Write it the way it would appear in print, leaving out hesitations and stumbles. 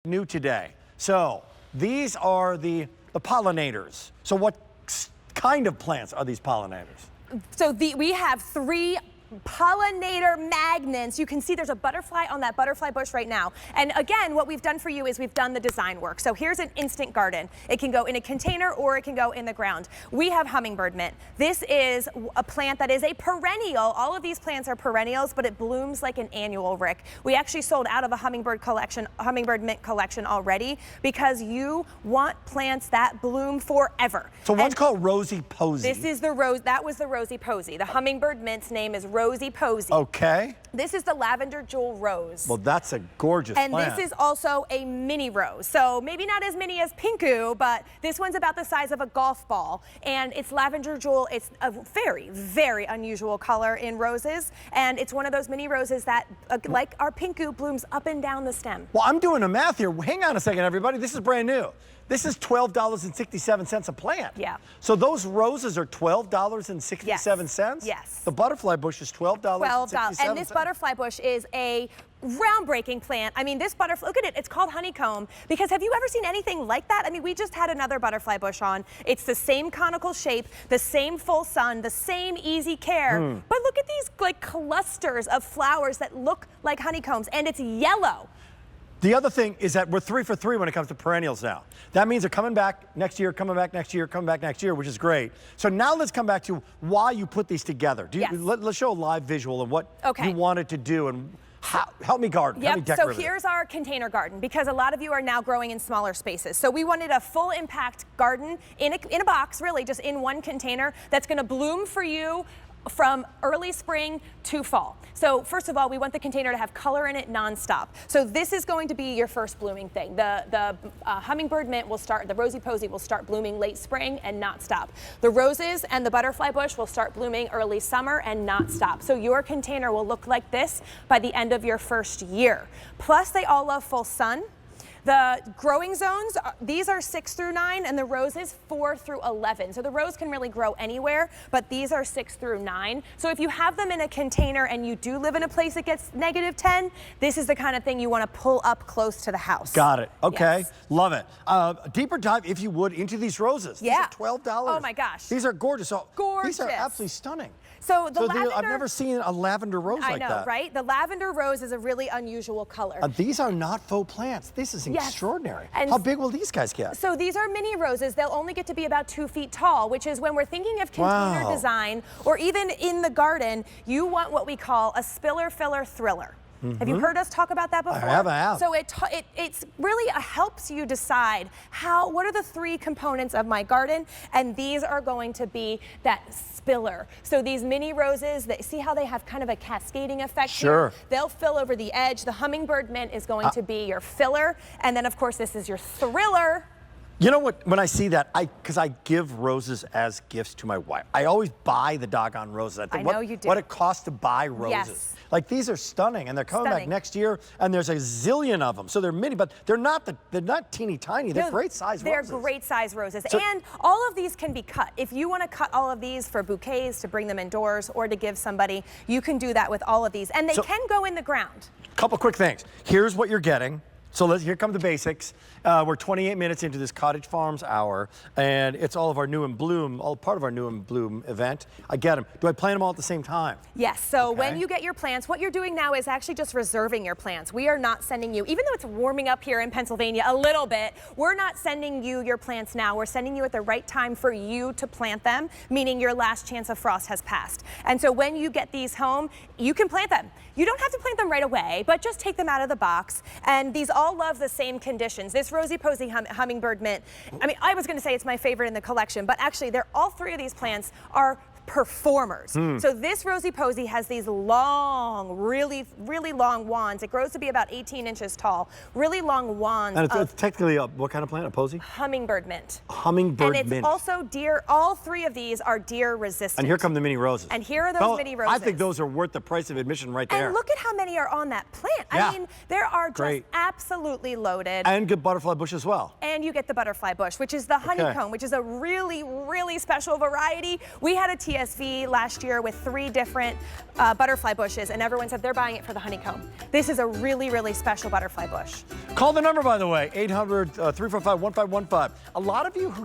New today. So these are the pollinators. So what kind of plants are these pollinators? So we have 3 pollinator magnets. You can see there's a butterfly on that butterfly bush right now. And again, what we've done for you is we've done the design work. So here's an instant garden. It can go in a container or it can go in the ground. We have hummingbird mint. This is a plant that is a perennial. All of these plants are perennials, but it blooms like an annual, Rick. We actually sold out of a hummingbird mint collection already because you want plants that bloom forever. So one's called Rosie Posie. This is the that was the Rosie Posie. The hummingbird mint's name is Rosie Posie. Okay. This is the Lavender Jewel rose. Well, that's a gorgeous plant. And this is also a mini rose. So maybe not as mini as Pinku, but this one's about the size of a golf ball. And it's Lavender Jewel. It's a very, very unusual color in roses. And it's one of those mini roses that, like our Pinku, blooms up and down the stem. Well, I'm doing the math here. Hang on a second, everybody. This is brand new. This is $12.67 a plant. Yeah. So those roses are $12.67? Yes. The butterfly bush is $12.67. $12. And this butterfly bush is a groundbreaking plant. I mean, this butterfly, look at it, it's called Honeycomb, because have you ever seen anything like that? I mean, we just had another butterfly bush on. It's the same conical shape, the same full sun, the same easy care, but look at these like clusters of flowers that look like honeycombs, and it's yellow. The other thing is that we're 3 for 3 when it comes to perennials now. That means they're coming back next year, coming back next year, coming back next year, which is great. So now let's come back to why you put these together. Let's show a live visual of what you wanted to do and help me garden. Help me decorate. So here's our container garden, because a lot of you are now growing in smaller spaces. So we wanted a full impact garden in a box, really just in one container, that's going to bloom for you from early spring to fall. So first of all, we want the container to have color in it nonstop. So this is going to be your first blooming thing. The hummingbird mint will start, the Rosie Posie will start blooming late spring and not stop. The roses and the butterfly bush will start blooming early summer and not stop. So your container will look like this by the end of your first year. Plus, they all love full sun. The growing zones, these are 6 through 9, and the roses 4 through 11. So the rose can really grow anywhere, but these are 6 through 9. So if you have them in a container and you do live in a place that gets -10, this is the kind of thing you want to pull up close to the house. Got it. Okay. Yes. Love it. Deeper dive, if you would, into these roses. Yeah. These are $12. Oh my gosh. These are gorgeous. So gorgeous. These are absolutely stunning. So the lavender, I've never seen a lavender rose like that. I know, right? The lavender rose is a really unusual color. These are not faux plants. This is extraordinary. And how big will these guys get? So these are mini roses. They'll only get to be about 2 feet tall, which is when we're thinking of container design or even in the garden, you want what we call a spiller, filler, thriller. Have you heard us talk about that before? I have. So it's really helps you decide what are the 3 components of my garden, and these are going to be that spiller. So these mini roses, see how they have kind of a cascading effect here? They'll fill over the edge. The hummingbird mint is going to be your filler, and then of course this is your thriller. You know what, when I see that, because I give roses as gifts to my wife. I always buy the doggone roses. I think know you do. What it costs to buy roses. Yes. Like these are stunning, and they're coming back next year, and there's a zillion of them. So they're mini, but they're not teeny tiny. They're great size roses. They're great size roses. And all of these can be cut. If you want to cut all of these for bouquets to bring them indoors or to give somebody, you can do that with all of these. And they can go in the ground. Couple quick things. Here's what you're getting. So here come the basics. We're 28 minutes into this Cottage Farms hour, and it's all of our new and bloom, all part of our new and bloom event. I get them. Do I plant them all at the same time? Yes. So when you get your plants, what you're doing now is actually just reserving your plants. We are not sending you, even though it's warming up here in Pennsylvania a little bit, we're not sending you your plants now. We're sending you at the right time for you to plant them, meaning your last chance of frost has passed. And so when you get these home, you can plant them. You don't have to plant them right away, but just take them out of the box. And these all love the same conditions. This Rosie Posie hummingbird mint, I mean, I was going to say it's my favorite in the collection, but actually all 3 of these plants are performers. So this Rosie Posie has these long, really, really long wands. It grows to be about 18 inches tall. Really long wands. And it's technically what kind of plant? A posie? Hummingbird mint. Hummingbird mint. And it's also deer. All 3 of these are deer resistant. And here come the mini roses. And here are those mini roses. I think those are worth the price of admission right there. And look at how many are on that plant. I mean, there are just absolutely loaded. And good butterfly bush as well. And you get the butterfly bush, which is the honeycomb, which is a really, really special variety. We had a TSA CSV last year with 3 different butterfly bushes, and everyone said they're buying it for the honeycomb. This is a really, really special butterfly bush. Call the number, by the way, 800-345-1515. A lot of you who